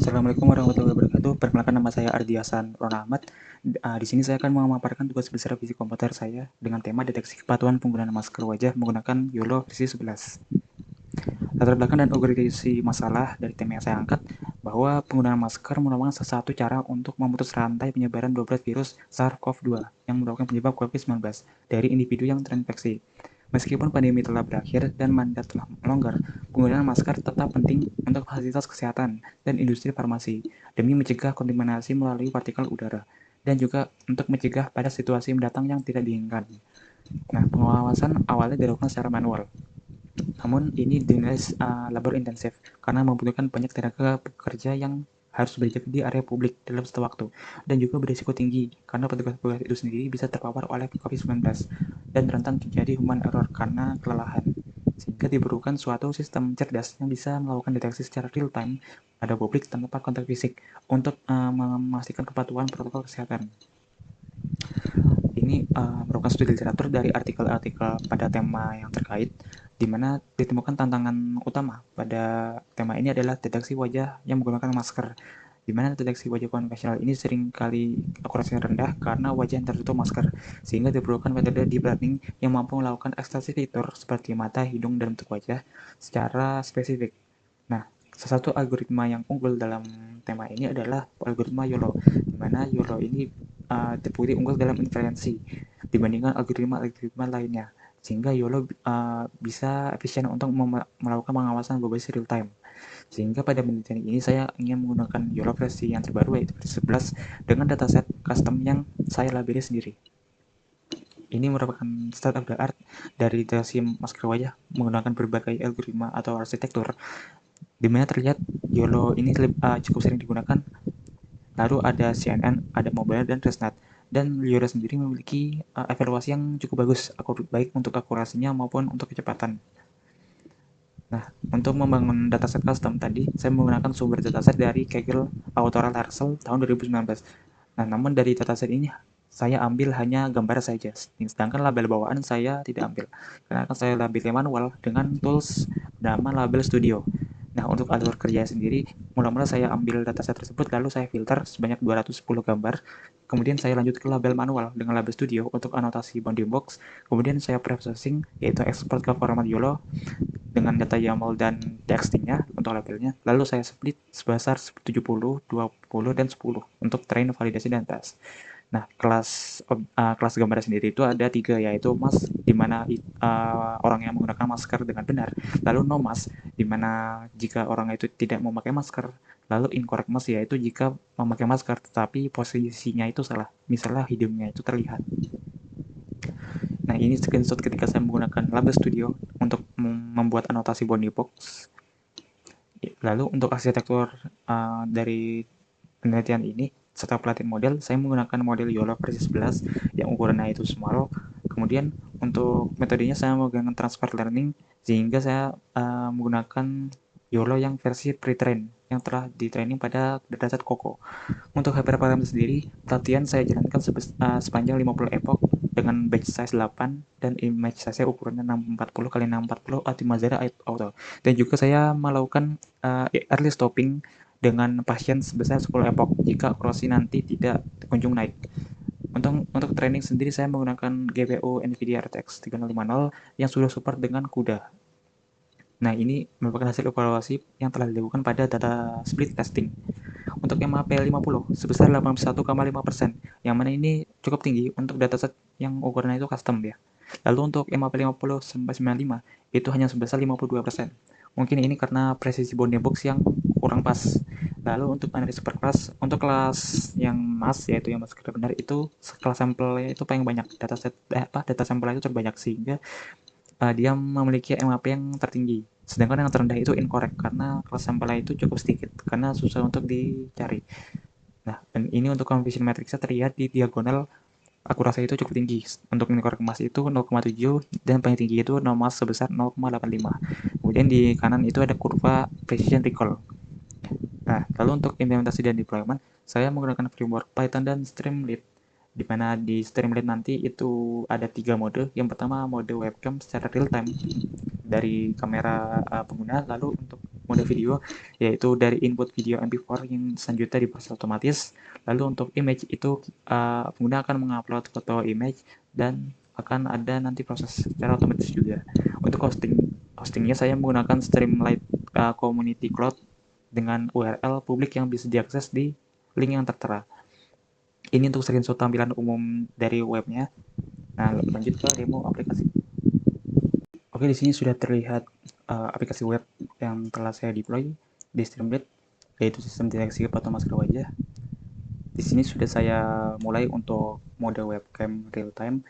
Assalamualaikum warahmatullahi wabarakatuh. Perkenalkan, nama saya Ardi Hasan Ron Ahmad. Di sini saya akan memaparkan tugas besar fisik komputer saya dengan tema deteksi kepatuhan penggunaan masker wajah menggunakan YOLO versi 11. Latar belakang dan urgensi masalah dari tema yang saya angkat bahwa penggunaan masker merupakan salah satu cara untuk memutus rantai penyebaran 12 virus SARS-CoV-2 yang merupakan penyebab COVID-19 dari individu yang terinfeksi. Meskipun pandemi telah berakhir dan mandat telah melonggar, penggunaan masker tetap penting untuk fasilitas kesehatan dan industri farmasi demi mencegah kontaminasi melalui partikel udara dan juga untuk mencegah pada situasi mendatang yang tidak diinginkan. Nah, pengawasan awalnya dilakukan secara manual. Namun ini dinilai labor intensif karena membutuhkan banyak tenaga pekerja yang harus berjaga di area publik dalam satu waktu, dan juga berisiko tinggi karena petugas-petugas itu sendiri bisa terpapar oleh COVID-19 dan rentan terjadi human error karena kelelahan, sehingga diperlukan suatu sistem cerdas yang bisa melakukan deteksi secara real time pada publik tanpa kontak fisik untuk memastikan kepatuhan protokol kesehatan. Ini merupakan studi literatur dari artikel-artikel pada tema yang terkait, di mana ditemukan tantangan utama pada tema ini adalah deteksi wajah yang menggunakan masker, di mana deteksi wajah konvensional ini seringkali akurasinya rendah karena wajah yang tertutup masker, sehingga diperlukan metode deep learning yang mampu melakukan ekstraksi fitur seperti mata, hidung, dan bentuk wajah secara spesifik. Nah, salah satu algoritma yang unggul dalam tema ini adalah algoritma YOLO, di mana YOLO ini terbukti unggul dalam inferensi dibandingkan algoritma-algoritma lainnya, sehingga YOLO bisa efisien untuk melakukan pengawasan berbasis real time. Sehingga pada penelitian ini saya ingin menggunakan YOLO versi yang terbaru, yaitu versi 11, dengan dataset custom yang saya labeli sendiri. Ini merupakan state of the art dari deteksi masker wajah menggunakan berbagai algoritma atau arsitektur, di mana terlihat YOLO ini cukup sering digunakan. Lalu ada CNN, ada Mobile, dan ResNet. Dan YOLO sendiri memiliki evaluasi yang cukup bagus, baik untuk akurasinya maupun untuk kecepatan. Nah, untuk membangun dataset custom tadi, saya menggunakan sumber dataset dari Kaggle Autorel Haskell tahun 2019. Nah, namun dari dataset ini saya ambil hanya gambar saja, sedangkan label bawaan saya tidak ambil, karena akan saya label manual dengan tools nama Label Studio. Nah, untuk alur kerja sendiri, mula-mula saya ambil dataset tersebut, lalu saya filter sebanyak 210 gambar, kemudian saya lanjut ke label manual dengan Label Studio untuk anotasi bounding box, kemudian saya processing, yaitu export ke format YOLO dengan data YAML dan textingnya untuk labelnya, lalu saya split sebesar 70, 20, dan 10 untuk train, validasi, dan tes. Nah, kelas gambar sendiri itu ada 3, yaitu mask, di mana orang yang menggunakan masker dengan benar, lalu no mask, di mana jika orang itu tidak memakai masker, lalu incorrect mask, yaitu jika memakai masker tetapi posisinya itu salah, misalnya hidungnya itu terlihat. Nah, ini screenshot ketika saya menggunakan Label Studio untuk membuat anotasi bounding box. Lalu untuk arsitektur dari penelitian ini, setelah pelatihan model, saya menggunakan model YOLO versi 11 yang ukurannya itu small. Kemudian untuk metodenya saya menggunakan transfer learning, sehingga saya menggunakan YOLO yang versi pre-train yang telah di-training pada dataset Coco. Untuk hyperparameter sendiri, pelatihan saya jalankan sepanjang 50 epoch dengan batch size 8 dan image size ukurannya 640 x 640 Optimizer Auto. Dan juga saya melakukan early stopping dengan pasien sebesar 10 epoch jika akurasi nanti tidak kunjung naik. Untuk training sendiri saya menggunakan GPU NVIDIA RTX 3050 yang sudah support dengan CUDA. Nah, ini merupakan hasil evaluasi yang telah dilakukan pada data split testing. Untuk MAP 50 sebesar 81,5%, yang mana ini cukup tinggi untuk dataset yang ukurannya itu custom ya. Lalu untuk MAP 50 sampai 95 itu hanya sebesar 52%. Mungkin ini karena presisi bounding box yang kurang pas. Lalu untuk analisis per kelas, untuk kelas yang mass, yaitu yang masker benar, itu kelas sampelnya itu paling banyak, data sampelnya itu terbanyak, sehingga dia memiliki MAP yang tertinggi. Sedangkan yang terendah itu incorrect karena kelas sampelnya itu cukup sedikit karena susah untuk dicari. Nah, dan ini untuk confusion matrixnya terlihat di diagonal akurasi itu cukup tinggi. Untuk incorrect mass itu 0,7 dan paling tinggi itu no mass sebesar 0,85. Kemudian di kanan itu ada kurva precision recall. Nah, lalu untuk implementasi dan deployment, saya menggunakan framework Python dan Streamlit, di mana di Streamlit nanti itu ada 3 mode. Yang pertama mode webcam secara real time dari kamera pengguna, lalu untuk mode video, yaitu dari input video MP4 yang selanjutnya diproses otomatis. Lalu untuk image itu pengguna akan mengupload foto image dan akan ada nanti proses secara otomatis juga. Untuk hostingnya saya menggunakan Streamlit Community Cloud dengan URL publik yang bisa diakses di link yang tertera. Ini untuk screenshot tampilan umum dari webnya. Nah, lanjut ke demo aplikasi. Oke, di sini sudah terlihat aplikasi web yang telah saya deploy di Streamlit, yaitu sistem deteksi foto masker wajah. Di sini sudah saya mulai untuk mode webcam real time,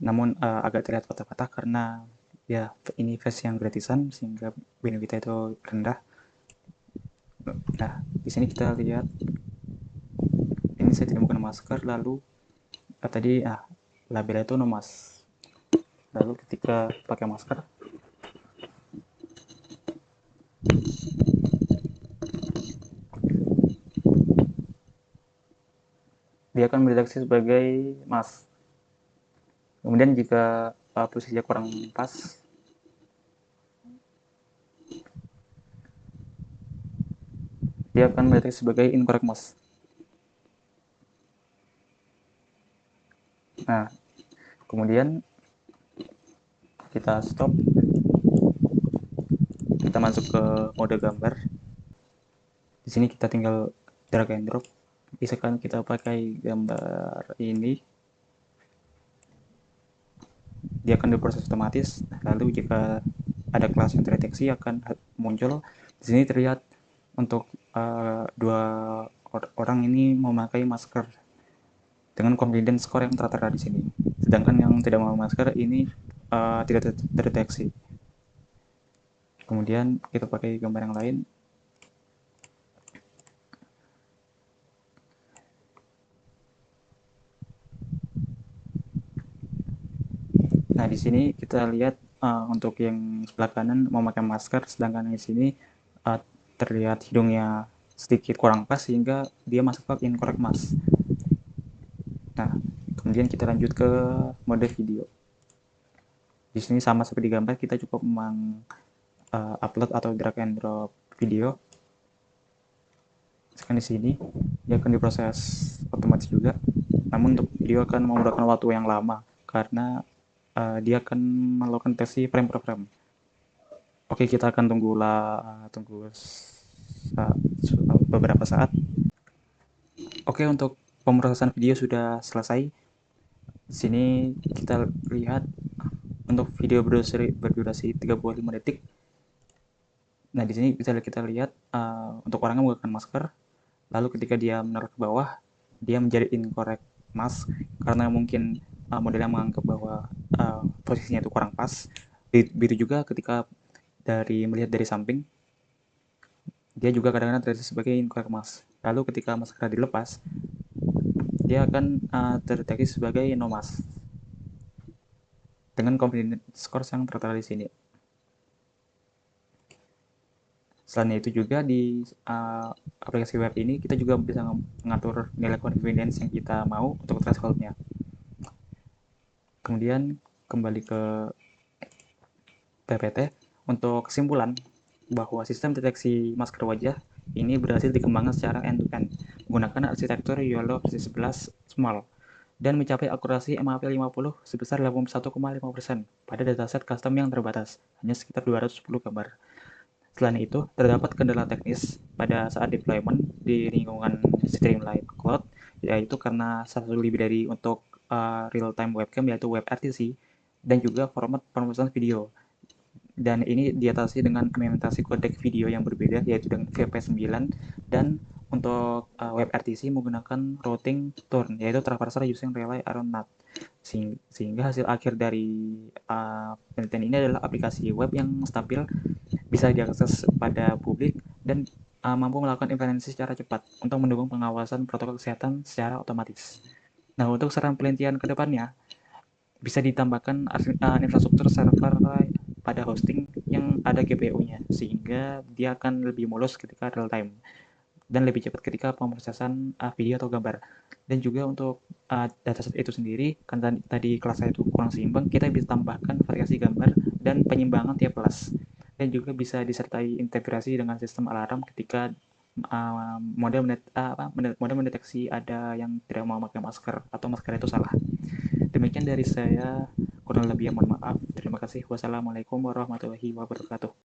namun agak terlihat patah-patah karena ya ini versi yang gratisan sehingga benefitnya itu rendah. Nah, di sini kita lihat ini saya tidak menggunakan masker, lalu tadi labelnya itu no mask. Lalu ketika pakai masker, dia akan mendeteksi sebagai mask. Kemudian jika posisinya kurang pas, dia akan mendeteksi sebagai incorrect mask. Nah, kemudian kita stop, kita masuk ke mode gambar. Di sini kita tinggal drag and drop. Misalkan kita pakai gambar ini, dia akan diproses otomatis. Lalu jika ada kelas yang terdeteksi akan muncul. Di sini terlihat untuk dua orang ini memakai masker dengan confidence score yang tertera di sini. Sedangkan yang tidak memakai masker ini tidak terdeteksi. Kemudian kita pakai gambar yang lain. Nah, di sini kita lihat untuk yang sebelah kanan memakai masker, sedangkan di sini terlihat hidungnya sedikit kurang pas sehingga dia masuk ke incorrect mask. Nah, kemudian kita lanjut ke mode video. Di sini sama seperti gambar, kita cukup upload atau drag and drop video. Sekarang di sini dia akan diproses otomatis juga. Namun untuk video akan membutuhkan waktu yang lama karena dia akan melakukan deteksi frame per frame. Oke, kita akan tunggu beberapa saat. Oke, untuk pemrosesan video sudah selesai. Di sini kita lihat untuk video berdurasi 35 detik. Nah, di sini bisa kita lihat untuk orangnya menggunakan masker. Lalu ketika dia menaruh ke bawah, dia menjadi incorrect mask karena mungkin modelnya menganggap bahwa posisinya itu kurang pas. Begitu juga ketika melihat dari samping, dia juga kadang-kadang terdeteksi sebagai incorrect mask. Lalu ketika masker dilepas, dia akan terdeteksi sebagai no mask dengan confidence score yang tertera di sini. Selain itu juga di aplikasi web ini kita juga bisa mengatur nilai confidence yang kita mau untuk thresholdnya. Kemudian kembali ke PPT. Untuk kesimpulan bahwa sistem deteksi masker wajah ini berhasil dikembangkan secara end-to-end menggunakan arsitektur YOLO versi 11 small dan mencapai akurasi MAP 50 sebesar 81,5% pada dataset custom yang terbatas, hanya sekitar 210 gambar. Selain itu, terdapat kendala teknis pada saat deployment di lingkungan Streamlit Cloud, yaitu karena satu library untuk real-time webcam yaitu WebRTC dan juga format pemrosesan video. Dan ini diatasi dengan implementasi kodek video yang berbeda yaitu dengan VP9 dan untuk WebRTC menggunakan routing turn yaitu traverser using relay around NAT sehingga hasil akhir dari penelitian ini adalah aplikasi web yang stabil, bisa diakses pada publik dan mampu melakukan inferensi secara cepat untuk mendukung pengawasan protokol kesehatan secara otomatis. Nah, untuk saran penelitian ke depannya bisa ditambahkan infrastruktur server pada hosting yang ada GPU-nya sehingga dia akan lebih mulus ketika real time dan lebih cepat ketika pemrosesan video atau gambar. Dan juga untuk dataset itu sendiri kan tadi kelas saya itu kurang seimbang, kita bisa tambahkan variasi gambar dan penyimbangan tiap kelas. dan juga bisa disertai integrasi dengan sistem alarm ketika model mendeteksi ada yang tidak mau memakai masker atau masker itu salah. Demikian dari saya, kurang lebih mohon maaf. Terima kasih. Wassalamualaikum warahmatullahi wabarakatuh.